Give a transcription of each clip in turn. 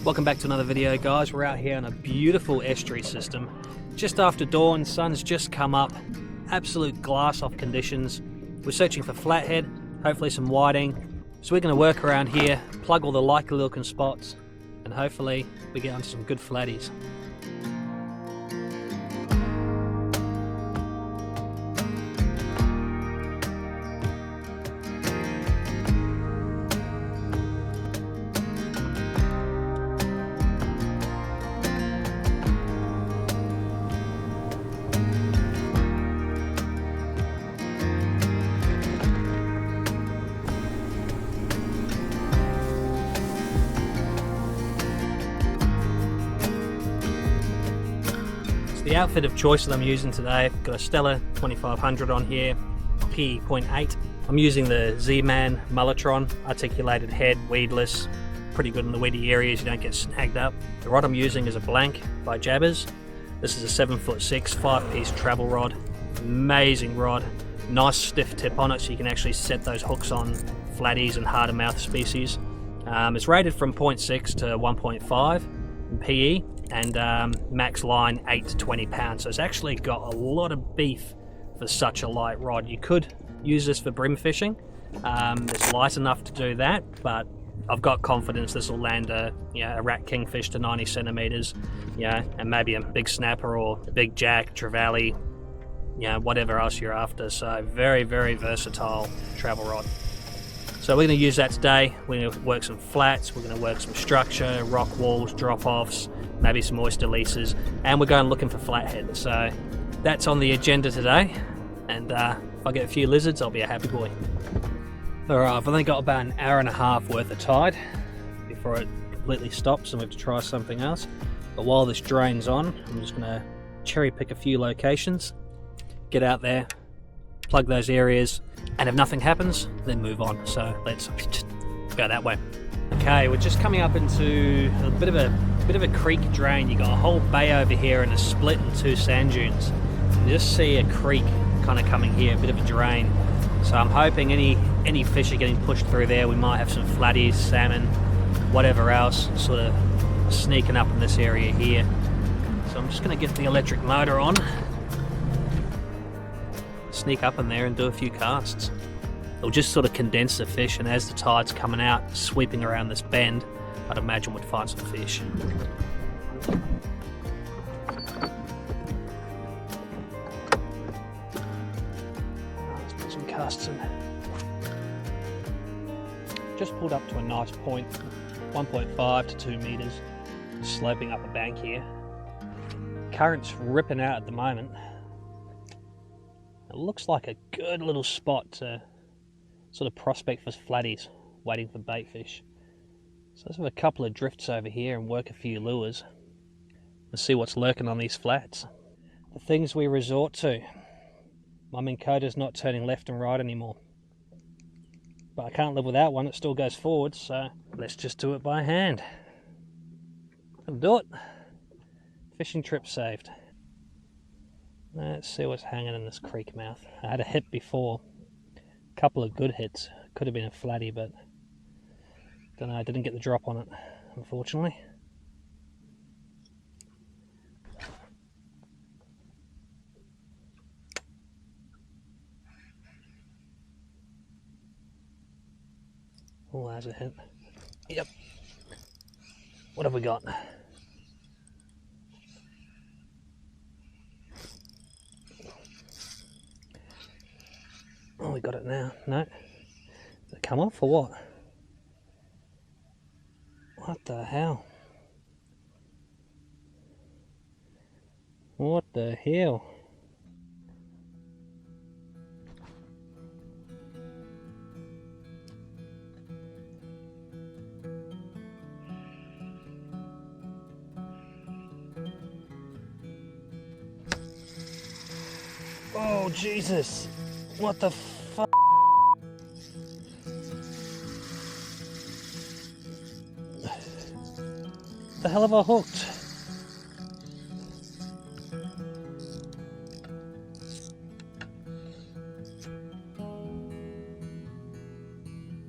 Welcome back to another video, guys. We're out here on a beautiful estuary system. Just after dawn, sun's just come up. Absolute glass off conditions. We're searching for flathead, hopefully some whiting. So we're going to work around here, plug all the likely looking spots, and hopefully we get onto some good flatties. The outfit of choice that I'm using today, I've got a Stella 2500 on here, P.8. I'm using the Zman Mulletron, articulated head, weedless, pretty good in the weedy areas, you don't get snagged up. The rod I'm using is a blank by Jabbers. This is a 7'6", 5-piece travel rod. Amazing rod, nice stiff tip on it so you can actually set those hooks on flatties and harder mouth species. It's rated from 0.6 to 1.5 in PE. And max line 8 to 20 pounds, so it's actually got a lot of beef for such a light rod. You could use this for brim fishing. It's light enough to do that, but I've got confidence this will land a rat kingfish to 90 centimeters, and maybe a big snapper or a big jack, trevally, whatever else you're after. So very, very versatile travel rod. So we're going to use that today. We're going to work some flats, we're going to work some structure, rock walls, drop-offs, maybe some oyster leases, and we're going looking for flathead. So that's on the agenda today, and if I get a few lizards, I'll be a happy boy. Alright, I've only got about an hour and a half worth of tide before it completely stops and we have to try something else. But while this drains on, I'm just going to cherry pick a few locations, get out there, plug those areas, and if nothing happens, then move on. So let's go that way. Okay, we're just coming up into a bit of a creek drain. You got a whole bay over here and a split in two sand dunes. You just see a creek kind of coming here, a bit of a drain. So I'm hoping any fish are getting pushed through there. We might have some flatties, salmon, whatever else, sort of sneaking up in this area here. So I'm just going to get the electric motor on, sneak up in there and do a few casts. It'll just sort of condense the fish, and as the tide's coming out, sweeping around this bend, I'd imagine we'd find some fish. Let's put some casts in. Just pulled up to a nice point, 1.5 to 2 meters, sloping up a bank here. Current's ripping out at the moment. It looks like a good little spot to sort of prospect for flatties, waiting for bait fish. So let's have a couple of drifts over here and work a few lures and see what's lurking on these flats. The things we resort to. My Minn Kota's not turning left and right anymore. But I can't live without one, it still goes forward, so let's just do it by hand. That'll do it. Fishing trip saved. Let's see what's hanging in this creek mouth. I had a hit before. A couple of good hits. Could have been a flatty, but don't know, I didn't get the drop on it, unfortunately. Oh, there's a hit. Yep. What have we got? Oh, we got it now. No. Did it come off or what? What the hell? What the hell? Oh, Jesus! What the fuck? The hell have I hooked?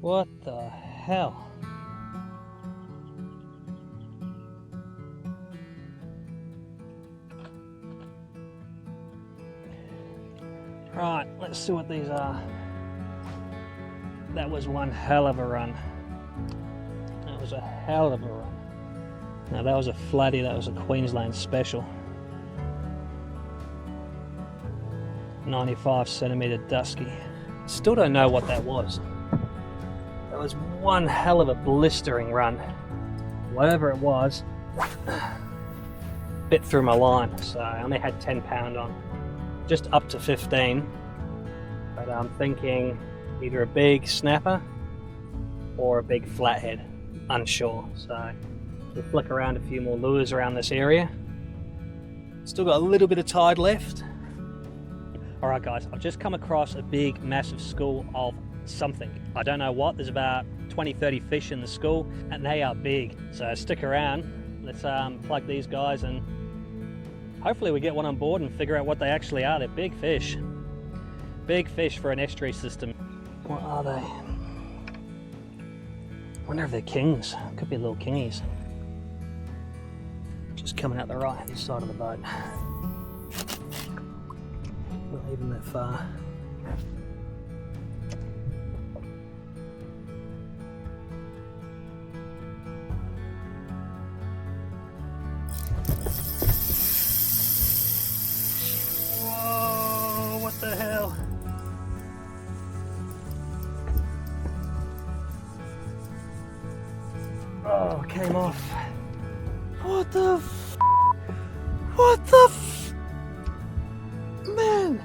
What the hell? Let's see what these are. That was one hell of a run. That was a hell of a run. Now that was a flatty, that was a Queensland special. 95 centimeter dusky. Still don't know what that was. That was one hell of a blistering run. Whatever it was, bit through my line, so I only had 10 pound on. Just up to 15, but I'm thinking either a big snapper or a big flathead, unsure. So we'll flick around a few more lures around this area. Still got a little bit of tide left. Alright guys, I've just come across a big massive school of something. I don't know what, there's about 20-30 fish in the school and they are big. So stick around, let's plug these guys and hopefully we get one on board and figure out what they actually are. They're big fish. Big fish for an estuary system. What are they? I wonder if they're kings. Could be little kingies. Just coming out the right hand side of the boat. Not even that far. Whoa, what the hell? Oh, came off. What the f? What the f? Man,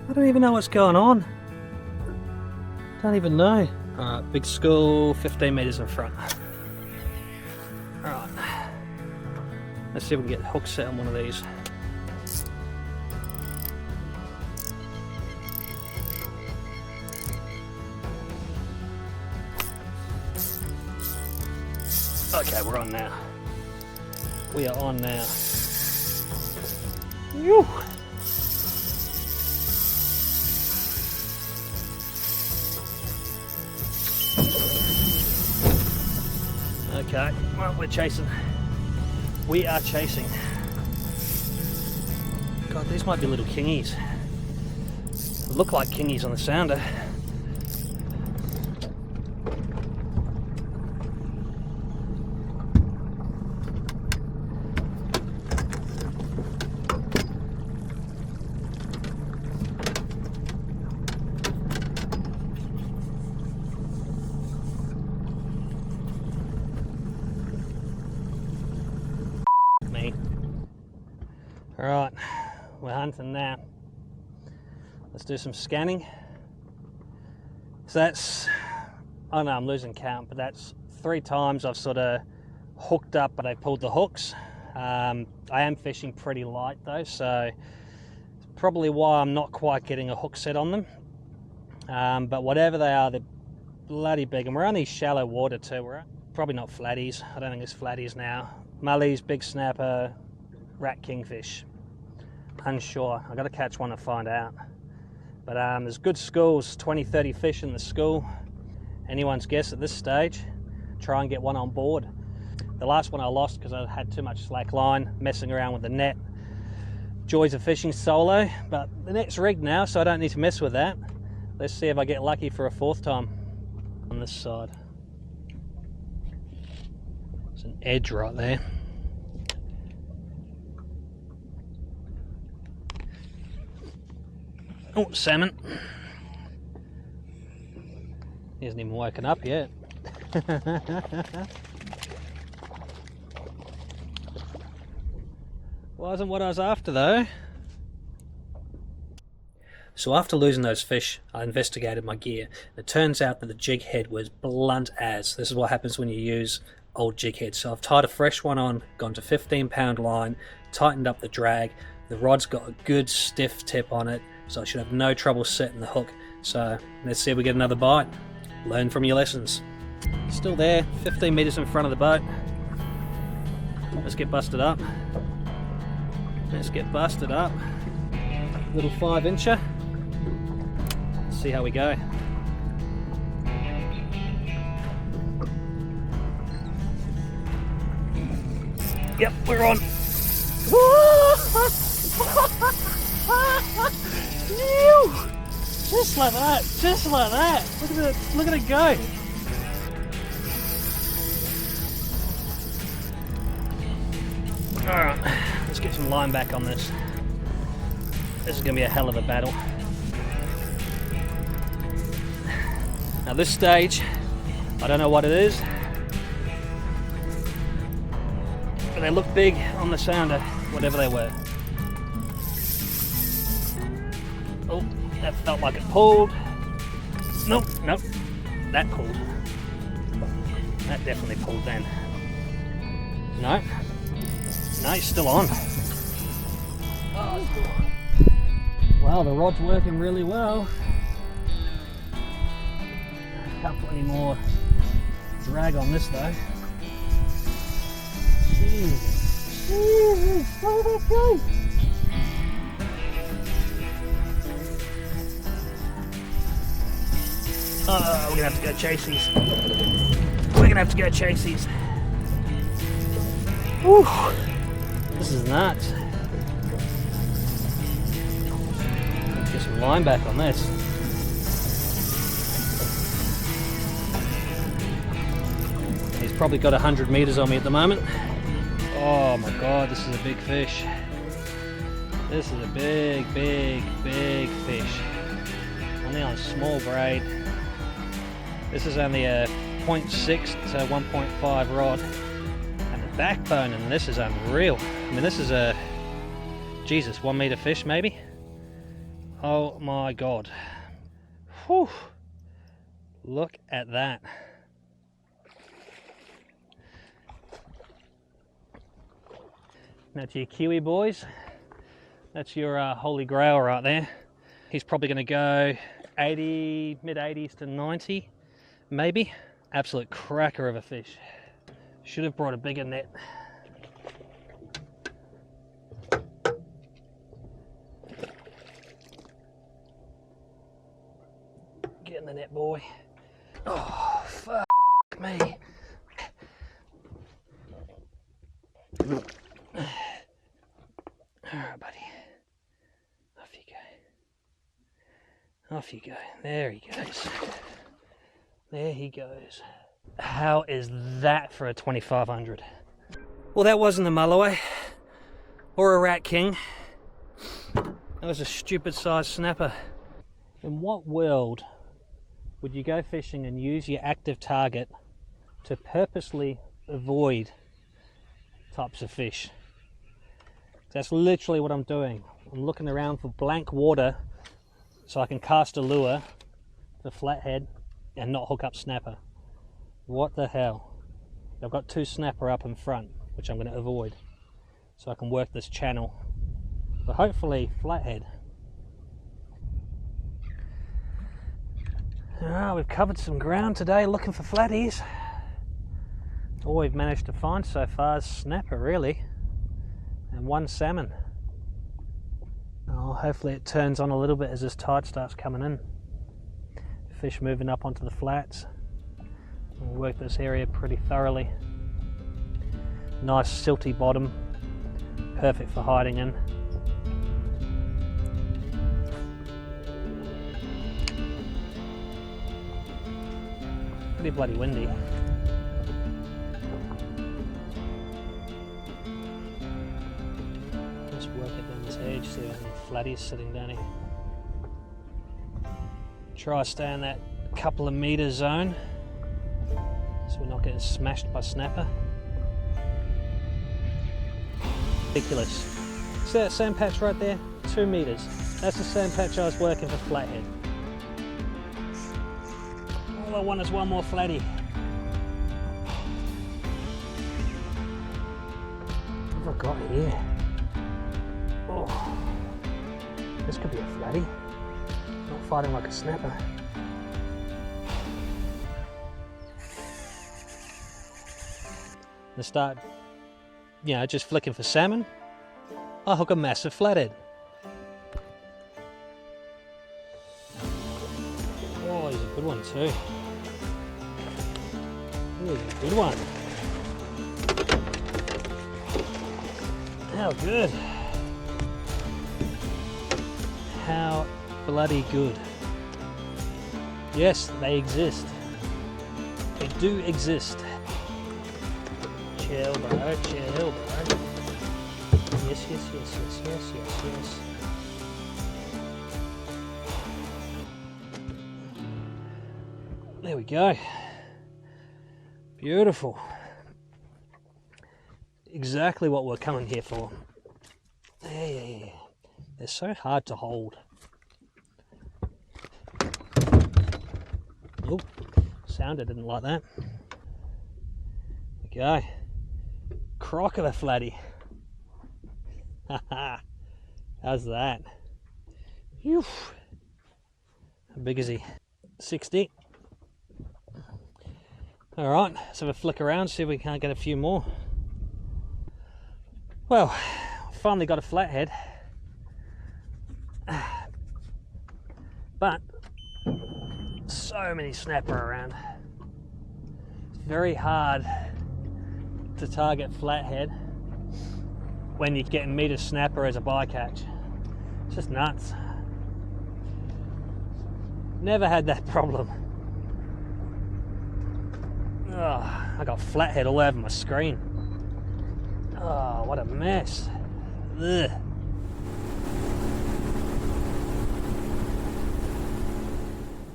I don't even know what's going on. Don't even know. Alright, big school, 15 meters in front. Alright, let's see if we can get hook set on one of these. Okay, we're on now. We are on now. Whew. Okay, well, we're chasing. We are chasing. God, these might be little kingies. Look like kingies on the sounder. Alright, we're hunting now. Let's do some scanning. So that's, I know I'm losing count, but that's 3 times I've sort of hooked up but I pulled the hooks. I am fishing pretty light though, so probably why I'm not quite getting a hook set on them. But whatever they are, they're bloody big, and we're only shallow water too. We're probably not flatties. I don't think it's flatties now. Mullies, big snapper, rat kingfish. Unsure. I've got to catch one to find out. But there's good schools, 20-30 fish in the school. Anyone's guess at this stage. Try and get one on board. The last one I lost because I had too much slack line, messing around with the net. Joys of fishing solo, but the net's rigged now, so I don't need to mess with that. Let's see if I get lucky for a 4th time on this side. There's an edge right there. Oh, salmon. He hasn't even woken up yet. Wasn't what I was after though. So after losing those fish, I investigated my gear. It turns out that the jig head was blunt as. This is what happens when you use old jig heads. So I've tied a fresh one on, gone to 15-pound line, tightened up the drag. The rod's got a good stiff tip on it, so I should have no trouble setting the hook. So let's see if we get another bite. Learn from your lessons. Still there, 15 meters in front of the boat. Let's get busted up. Let's get busted up. Little 5-incher. Let's see how we go. Yep, we're on. Just like that, just like that. Look at it go. Alright, let's get some line back on this. This is going to be a hell of a battle. Now this stage, I don't know what it is, but they look big on the sounder, whatever they were. Oh, that felt like it pulled. Nope, nope, that pulled. That definitely pulled then. No, he's still on. Oh, it's still on. Wow, the rod's working really well. Can't put any more drag on this though. Jesus, Jesus, look at that go! Oh, we're gonna have to go chase these. We're gonna have to go chase these. Whew. This is nuts. Let's get some line back on this. He's probably got 100 meters on me at the moment. Oh my god, this is a big fish. This is a big fish. Only on small braid. This is only a 0.6 to 1.5 rod. And the backbone in this is unreal. I mean, this is a, Jesus, 1 meter fish maybe? Oh my god. Whew. Look at that. Now to your Kiwi boys, that's your holy grail right there. He's probably going to go 80, mid 80s to 90, maybe. Absolute cracker of a fish. Should have brought a bigger net. Get in the net, boy. Oh, fuck me. Alright, buddy. Off you go. Off you go. There he goes. There he goes. How is that for a 2500? Well, that wasn't a mulloway or a rat king. That was a stupid sized snapper. In what world would you go fishing and use your active target to purposely avoid types of fish? That's literally what I'm doing. I'm looking around for blank water so I can cast a lure, the flathead, and not hook up snapper. What the hell? I've got 2 snapper up in front, which I'm going to avoid, so I can work this channel. But hopefully flathead. We've covered some ground today looking for flatties. All we've managed to find so far is snapper, really. And 1 salmon. Oh, hopefully it turns on a little bit as this tide starts coming in. Fish moving up onto the flats. We'll work this area pretty thoroughly. Nice silty bottom, perfect for hiding in. Pretty bloody windy. Edge, see any flatties sitting down here. Try stay in that couple of meter zone so we're not getting smashed by snapper. Ridiculous. See that sand patch right there? 2 meters. That's the sand patch I was working for flathead. All I want is 1 more flatty. What have I got here? Oh, this could be a flatty. Not fighting like a snapper. To start, you know, just flicking for salmon, I hook a massive flathead. Oh, he's a good one too. He's a good one. How good. How bloody good. Yes, they exist. They do exist. Chill, bro, chill, bro. Yes, yes, yes, yes, yes, yes, yes. There we go. Beautiful. Exactly what we're coming here for. Yeah. They're so hard to hold. Oh, sounder didn't like that. There we go. Croc of a flatty. How's that? Whew. How big is he? 60. Alright, let's have a flick around, see if we can't get a few more. Well, finally got a flathead. But so many snapper around. It's very hard to target flathead when you're getting meter snapper as a bycatch. It's just nuts. Never had that problem. Oh, I got flathead all over my screen. Oh, what a mess. Ugh.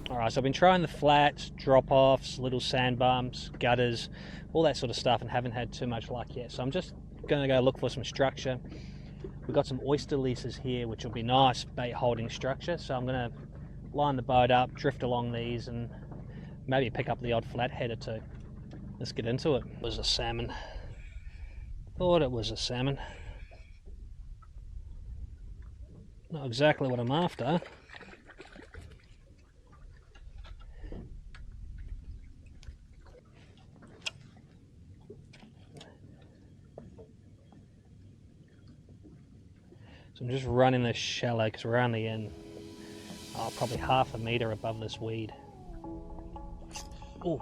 Alright, so I've been trying the flats, drop-offs, little sand bumps, gutters, all that sort of stuff, and haven't had too much luck yet. So I'm just going to go look for some structure. We've got some oyster leases here, which will be nice bait holding structure. So I'm going to line the boat up, drift along these, and maybe pick up the odd flathead or two. Let's get into it. It was a salmon. Thought it was a salmon. Not exactly what I'm after. So I'm just running this shallow because we're only in probably half a metre above this weed. Ooh.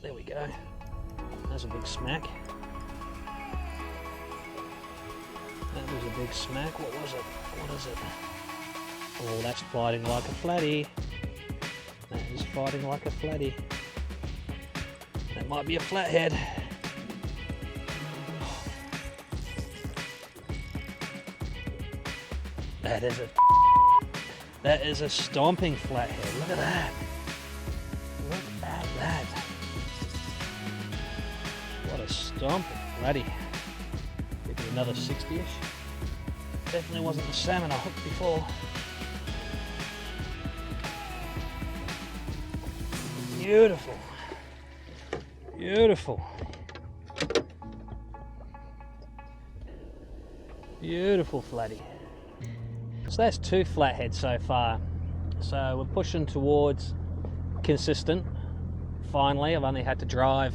There we go. That's a big smack. That was a big smack. What was it? What is it? Oh, that's fighting like a flatty. That is fighting like a flatty. That might be a flathead. That is a stomping flathead. Look at that. Look at that. What a stomping flatty. Maybe another 60-ish. Definitely wasn't the salmon I hooked before. Beautiful. Beautiful. Beautiful flatty. So that's 2 flatheads so far. So we're pushing towards consistent. Finally, I've only had to drive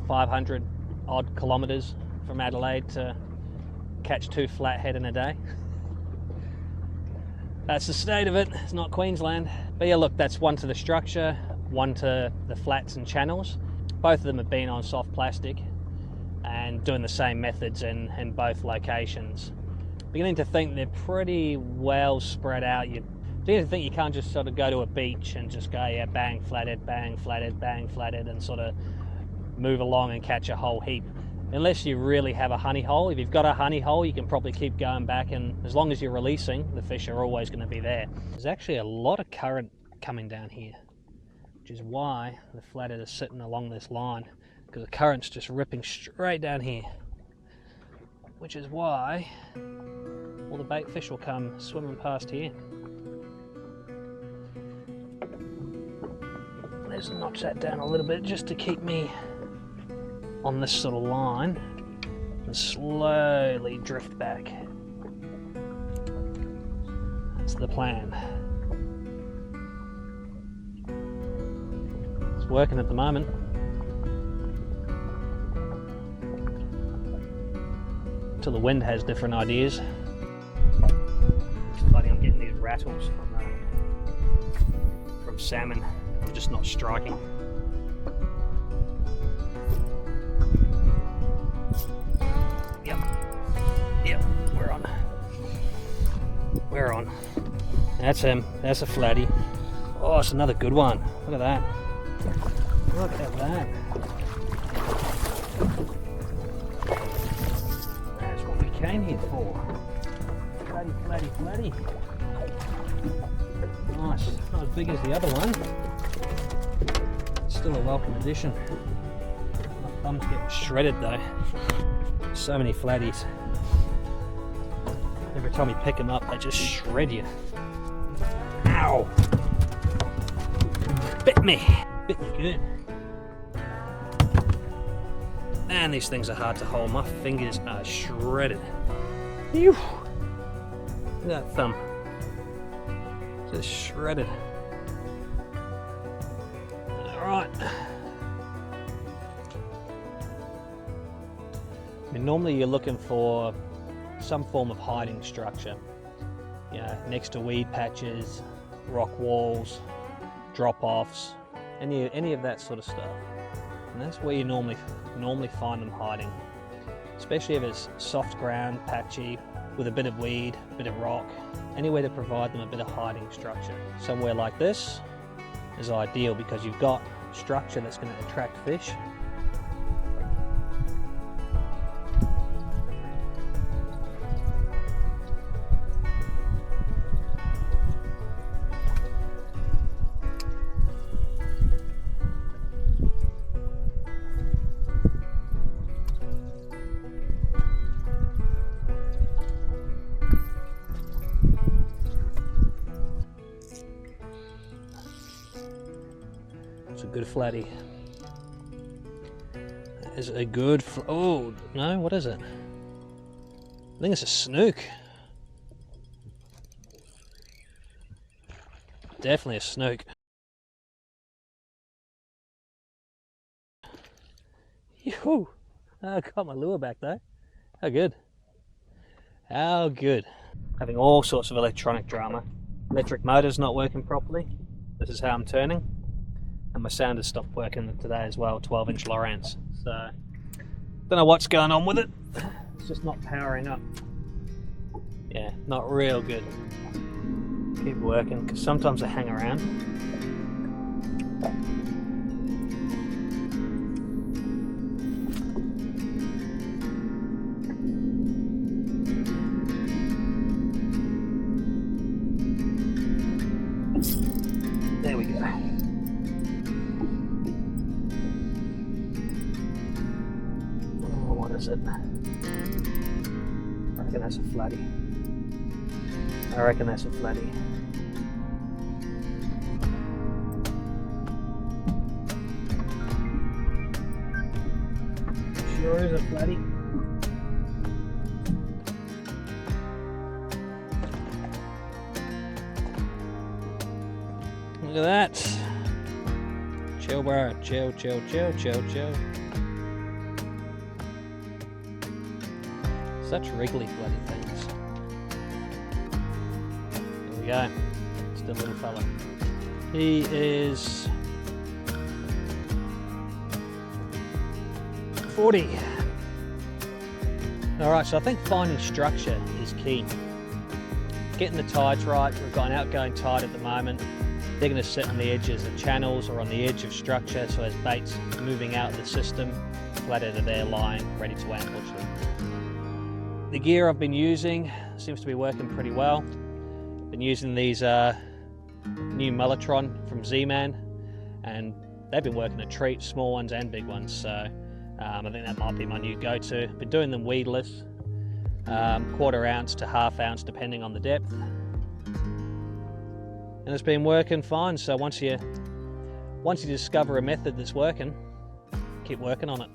500 odd kilometres from Adelaide to catch 2 flathead in a day. That's the state of it. It's not Queensland. But yeah, look, that's one to the structure, one to the flats and channels. Both of them have been on soft plastic and doing the same methods in both locations. Beginning to think they're pretty well spread out. You beginning to think you can't just sort of go to a beach and just go, yeah, bang, flathead, bang, flathead, bang, flathead, and sort of move along and catch a whole heap. Unless you really have a honey hole. If you've got a honey hole, you can probably keep going back, and as long as you're releasing, the fish are always going to be there. There's actually a lot of current coming down here, which is why the flathead is sitting along this line, because the current's just ripping straight down here. Which is why all the bait fish will come swimming past here. Let's notch that down a little bit just to keep me on this sort of line and slowly drift back. That's the plan. It's working at the moment. Till the wind has different ideas. It's funny, I'm getting these rattles from salmon. I'm just not striking. Yep, we're on. That's him. That's a flatty. Oh, it's another good one. Look at that. Look at that. That's what we came here for. Flatty, flatty, flatty. Nice. Not as big as the other one. Still a welcome addition. My thumb's getting shredded though. So many flatties. Every time you pick them up, they just shred you. Ow! Bit me! Bit me good. Man, these things are hard to hold. My fingers are shredded. Phew. Look at that thumb. Just shredded. Alright. I mean, normally you're looking for some form of hiding structure. You know, next to weed patches, rock walls, drop-offs, any of that sort of stuff. And that's where you normally find them hiding. Especially if it's soft ground, patchy, with a bit of weed, a bit of rock, anywhere to provide them a bit of hiding structure. Somewhere like this is ideal because you've got structure that's going to attract fish. It's a good flatty. That is a good oh, no, what is it? I think it's a snook. Definitely a snook. Yoo-hoo! Oh, I got my lure back though. How good. How good. Having all sorts of electronic drama. Electric motor's not working properly. This is how I'm turning. And my sounder stopped working today as well, 12-inch lowrance. So, don't know what's going on with it. It's just not powering up. Yeah, not real good. Keep working, because sometimes I hang around. There we go. What is it? I reckon that's a flatty. I reckon that's a flatty. Sure is a flatty. Look at that. Chill, bro. Chill, chill, chill, chill, chill. Such wriggly bloody things. There we go. It's the little fella. He is 40. Alright, so I think finding structure is key. Getting the tides right. We've got an outgoing tide at the moment. They're going to sit on the edges of channels or on the edge of structure, so as bait's moving out of the system, flathead are there lying, ready to ambush them. The gear I've been using seems to be working pretty well. Been using these new Mulletron from Zman, and they've been working a treat, small ones and big ones, so I think that might be my new go-to. Been doing them weedless, 1/4 ounce to 1/2 ounce depending on the depth. And it's been working fine, so once you discover a method that's working, keep working on it.